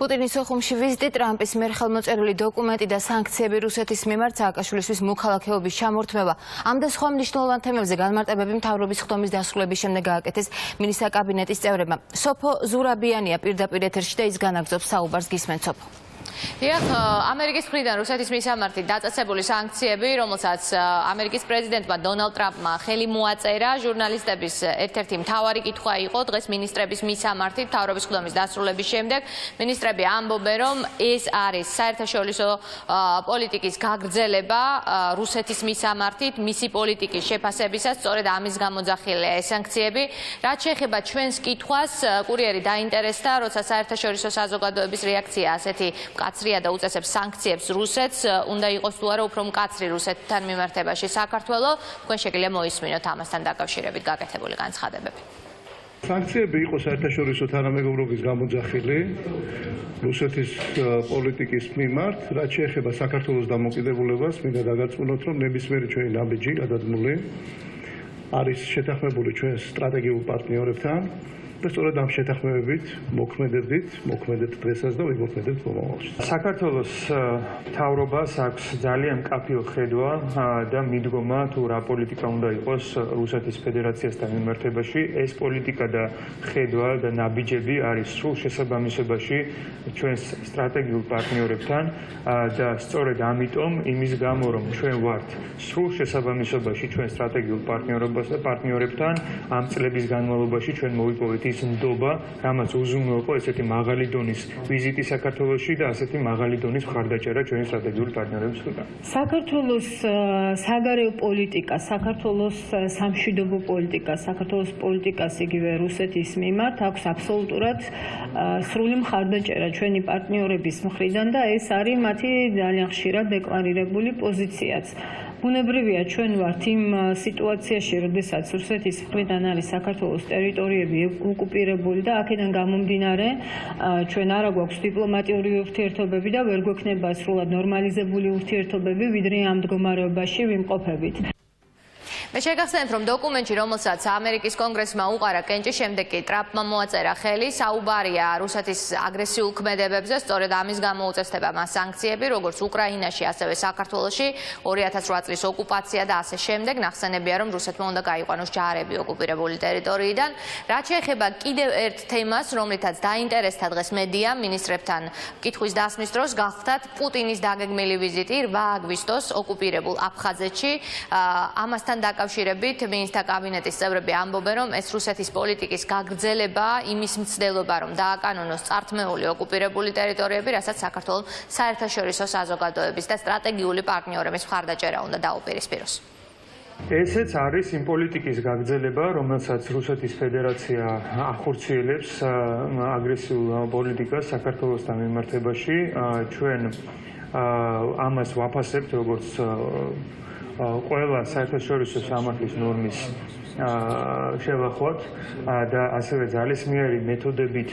პუტინის ოხუმში ვიზიტი, ტრამპის მიერ ხელმოწერილი დოკუმენტი და სანქციები რუსეთის მიმართ სააკაშვილისთვის მოქალაქეობის ჩამორთმევა. ამ და სხვა მნიშვნელოვან თემებზე განმარტებები მთავრობის ხდომის დასრულების შემდეგ გააკეთეს მინისტრთა კაბინეტის წევრებმა. სოფო ზურაბიანია პირდაპირ ეთერში და ის განაგრძობს საუბარს. გისმენთ სოფო. დიახ, ამერიკის მხრიდან რუსეთის მისამართი დაწესებული სანქციები, რომელსაც ამერიკის პრეზიდენტმა დონალდ ტრამპმა ხელი მოაწერა, ჟურნალისტების ერთ-ერთი მთავარი კითხვა იყო დღეს მინისტრების მისამართი მთავრობის ხდომის დასრულების შემდეგ. მინისტრები ამბობენ, რომ ეს არის საერთაშორისო პოლიტიკის გაგრძელება რუსეთის მისამართით, მისი პოლიტიკის შეფასებისას, სწორედ ამის გამოძახილია ეს სანქციები. რაც შეეხება ჩვენს კითხვას, კურიერი დაინტერესდა, როცა საერთაშორისო საზოგადოების რეაქცია ასეთი მკაცრია და უწესებს სანქციებს რუსეთს, უნდა იყოს თუ არა უფრო მკაცრი რუსეთთან მიმართებაში საქართველოს. თქვენ შეგიძლია მოისმინოთ ამასთან დაკავშირებით გაკეთებული განცხადებები. სანქციები იყო საერთაშორისო თანამეგობრობის გამოძახილი რუსეთის პოლიტიკის მიმართ, რაც შეეხება საქართველოს დამოუკიდებლობას, მინდა დაგარწმუნოთ, რომ ნებისმიერი ჩვენი ნაბიჯი გადადგმული არის შეთანხმებული ჩვენ სტრატეგიულ პარტნიორებთან. და სწორედ ამ შეთანხმებებით მოქმედებთ დღესაც და ვიმოქმედებთ მომავალში. საქართველოს მთავრობას აქვს ძალიან მკაფიო ხედვა და მიდგომა თუ რა პოლიტიკა უნდა იყოს რუსეთის ფედერაციასთან მიმართებაში. ეს პოლიტიკა და ხედვა და ნაბიჯები არის სრულ შესაბამისობაში ჩვენს სტრატეგიულ პარტნიორებთან და სწორედ ამიტომ იმის გამო რომ ჩვენ ვართ სრულ შესაბამისობაში ჩვენ სტრატეგიულ პარტნიორებთან ამ წლების განმავლობაში ჩვენ მოვიპოვეთ ის ნდობა, რამაც უზრუნო იყო ესეთი მაღალი დონის ვიზიტი საქართველოში და ასეთი მაღალი დონის მხარდაჭერა ჩვენი სტრატეგიული პარტნიორების მხრიდან. საქართველოს საგარეო პოლიტიკა, საქართველოს სამშვიდობო პოლიტიკა, საქართველოს პოლიტიკას იგივე რუსეთის მიმართ აქვს აბსოლუტურად სრული მხარდაჭერა ჩვენი პარტნიორების მხრიდან და ეს არის მათი ძალიან ხშირად დეკლარირებული პოზიციაც. ბუნებრივია ჩვენ ვართ იმ სიტუაციაში, როდესაც რუსეთის მხრიდან არის საქართველოს ტერიტორიები ოკუპირებული და აქედან გამომდინარე ჩვენ არა გვაქვს დიპლომატიური ურთიერთობები და ვერ გვექნება სრულად ნორმალიზებული ურთიერთობები, ვიდრე ამ მდგომარეობაში ვიმყოფებით. მე შეგახსენებთ, რომ დოკუმენტში, რომელსაც ამერიკის კონგრესმა უყარა კენჭი, შემდეგ კი ტრამპმა მოაწერა ხელი, საუბარია რუსეთის აგრესიულ ქმედებებზე, სწორედ ამის გამო უწესდება მას სანქციები, როგორც უკრაინაში, ასევე საქართველოში, 2008 წლის ოკუპაცია და ასე შემდეგ. ნახსენებია, რომ რუსეთმა უნდა გაიყვანოს ჯარები ოკუპირებული ტერიტორიიდან. რაც შეეხება კიდევ ერთ თემას, რომლითაც დაინტერესდა დღეს მედია, მინისტრებთან კითხვის დასმის დროს გახდათ პუტინის დაგეგმილი ვიზიტი 8 აგვისტოს ოკუპირებულ აფხაზეთში. ამასთან დაკავშირებით მინისტრთა კაბინეტის წევრები ამბობენ, რომ ეს რუსეთის პოლიტიკის გაგრძელება, იმის მცდელობა, რომ დააკანონოს წართმეული ოკუპირებული ტერიტორიები, რასაც საქართველოს საერთაშორისო საზოგადოების და სტრატეგიული პარტნიორების მხარდაჭერა უნდა დაუპირისპიროს. ესეც არის იმ პოლიტიკის გაგრძელება, რომელსაც რუსეთის ფედერაცია ახორციელებს აგრესიულ პოლიტიკას საქართველოსთან მიმართებაში. ჩვენ ამას ვაფასებთ, როგორც ყველა საერთაშორისო სამართლის ნორმის შევახვათ და ასევე ძალისმიერი მეთოდებით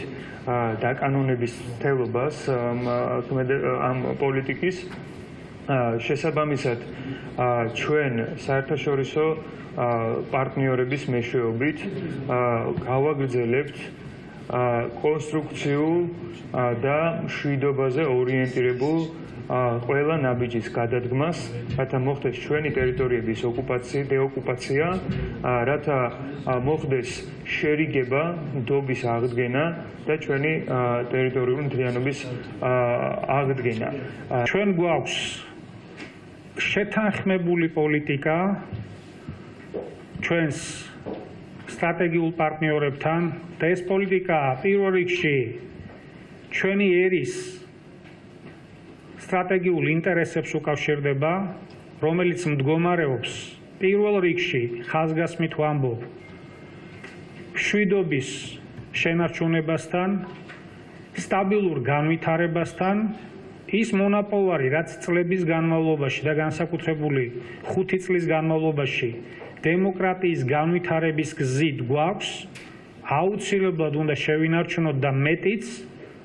დაკანონების მცდელობას ამ პოლიტიკის შესაბამისად ჩვენ საერთაშორისო პარტნიორების მეშვეობით გავაგრძელებთ კონსტრუქციულ და მშვიდობაზე ორიენტირებულ ყველა ნაბიჯის გადადგმას, რათა მოხდეს ჩვენი ტერიტორიების დეოკუპაცია, რათა მოხდეს შერიგება, ნდობის აღდგენა და ჩვენი ტერიტორიული მთლიანობის აღდგენა. ჩვენ გვაქვს შეთანხმებული პოლიტიკა ჩვენს სტრატეგიულ პარტნიორებთან და ეს პოლიტიკა პირველ რიგში ჩვენი ერის სტრატეგიულ ინტერესებს უკავშირდება, რომელიც მდგომარეობს პირველ რიგში ხაზგასმით ვამბობ მშვიდობის შენარჩუნებასთან, სტაბილურ განვითარებასთან, ის მონოპოლარი, რაც წლების განმავლობაში და განსაკუთრებული 5 წლის განმავლობაში დემოკრატიის განვითარების გზით გვაქვს, აუცილებლად უნდა შევინარჩუნოთ და მეტიც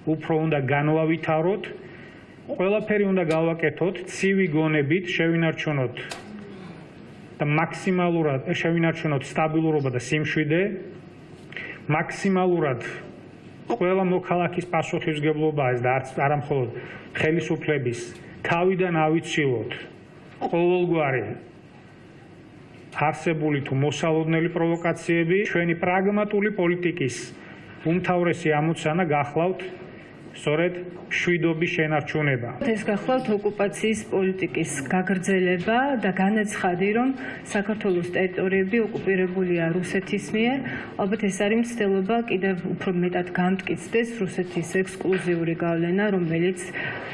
უფრო უნდა განვავითაროთ. ყველაფერი უნდა გავაკეთოთ ცივი გონებით, შევინარჩუნოთ და მაქსიმალურად შევინარჩუნოთ სტაბილურობა და სიმშვიდე, მაქსიმალურად ყველა მოქალაქის პასუხისმგებლობაა და არა მხოლოდ ხელისუფლების თავიდან ავიცილოთ ყოველგვარი არსებული თუ მოსალოდნელი პროვოკაციები, ჩვენი პრაგმატული პოლიტიკის უმთავრესი ამოცანა გახლავთ სწორედ მშვიდობის შენარჩუნება. ეს გახლავთ ოკუპაციის პოლიტიკის გაგრძელება და განაცხადი, რომ საქართველოს ტერიტორიები ოკუპირებულია რუსეთის მიერ. ალბათ ეს არის მცდელობა კიდევ უფრო მეტად გამტკიცდეს რუსეთის ექსკლუზიური გავლენა, რომელიც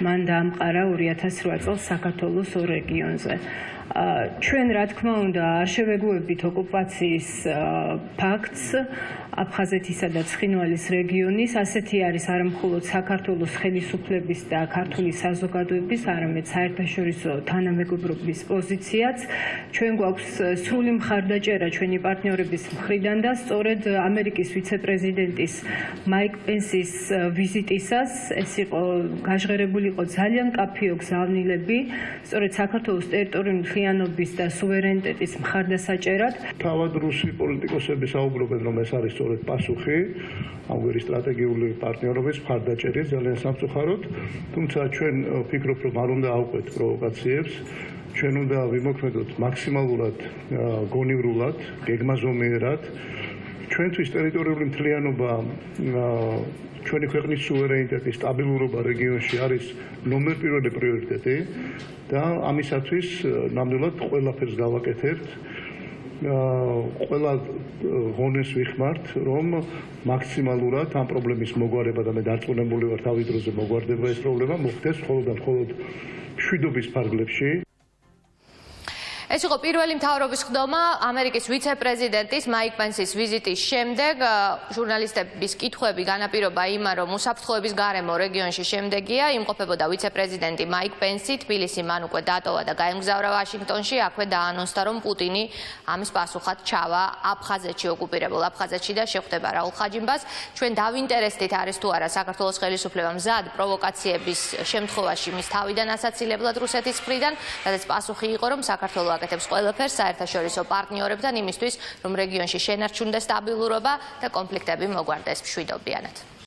მან დაამყარა 2008 წელს საქართველოს ორ რეგიონზე. ჩვენ რა თქმა უნდა არ შევეგუებით ოკუპაციის ფაქტს აფხაზეთისა და ცხინვალის რეგიონის, ასეთი არის არა მხოლოდ საქართველოს ხელისუფლების და ქართული საზოგადოების, არამედ საერთაშორისო თანამეგობრობის პოზიციაც. ჩვენ გვაქვს სრული მხარდაჭერა ჩვენი პარტნიორების მხრიდან და სწორედ ამერიკის ვიცე-პრეზიდენტის მაიკ პენსის ვიზიტისას ეს იყო გაჟღერებული იყო ძალიან მკაფიო გზავნილები, სწორედ საქართველოს ტერიტორიული მთლიანობის და სუვერენიტეტის მხარდასაჭერად. თავად რუსი პოლიტიკოსები საუბრობენ, რომ ეს არის სწორედ პასუხი ამგვარი სტრატეგიული პარტნიორობის მხარდაჭერის ძალიან სამწუხაროდ, თუმცა ჩვენ ვფიქრობ, რომ არ უნდა ავყვეთ პროვოკაციებს, ჩვენ უნდა ვიმოქმედოთ მაქსიმალურად გონივრულად, გეგმაზომიერად. ჩვენთვის ტერიტორიული მთლიანობა, ჩვენი ქვეყნის სუვერენიტეტი, სტაბილურობა რეგიონში არის ნომერ პირველი პრიორიტეტი და ამისათვის ნამდვილად ყველაფერს გავაკეთებთ. ყველა ღონეს ვიხმართ, რომ მაქსიმალურად ამ პრობლემის მოგვარება და მე დარწმუნებული ვარ თავის დროზე მოგვარდება ეს პრობლემა მოხდეს მხოლოდ და მხოლოდ მშვიდობის ფარგლებში. ეს იყო პირველი მთავრობის ხდომა ამერიკის ვიცე-პრეზიდენტის მაიკ პენსის ვიზიტის შემდეგ. ჟურნალისტების კითხვები განაპირობა იმან, რომ უსაფრთხოების გარემო რეგიონში შემდეგია, იმყოფებოდა ვიცე-პრეზიდენტი მაიკ პენსი, თბილისი მან უკვე დატოვა და გაემგზავრა ვაშინგტონში, აქვე დაანონსდა, რომ პუტინი ამის პასუხად ჩავა აფხაზეთში, ოკუპირებულ აფხაზეთში და შეხვდება რაულ ხაჯიმბას. ჩვენ დავინტერესდით არის თუ არა საქართველოს ხელისუფლება მზად პროვოკაციების შემთხვევაში მის თავიდან ასაცილებლად რუსეთის მხრიდან, რადგან პასუხი იყო, რომ საქართველოს აკეთებს ყველაფერს საერთაშორისო პარტნიორებთან იმისთვის, რომ რეგიონში შენარჩუნდეს სტაბილურობა და კონფლიქტები მოგვარდეს მშვიდობიანად.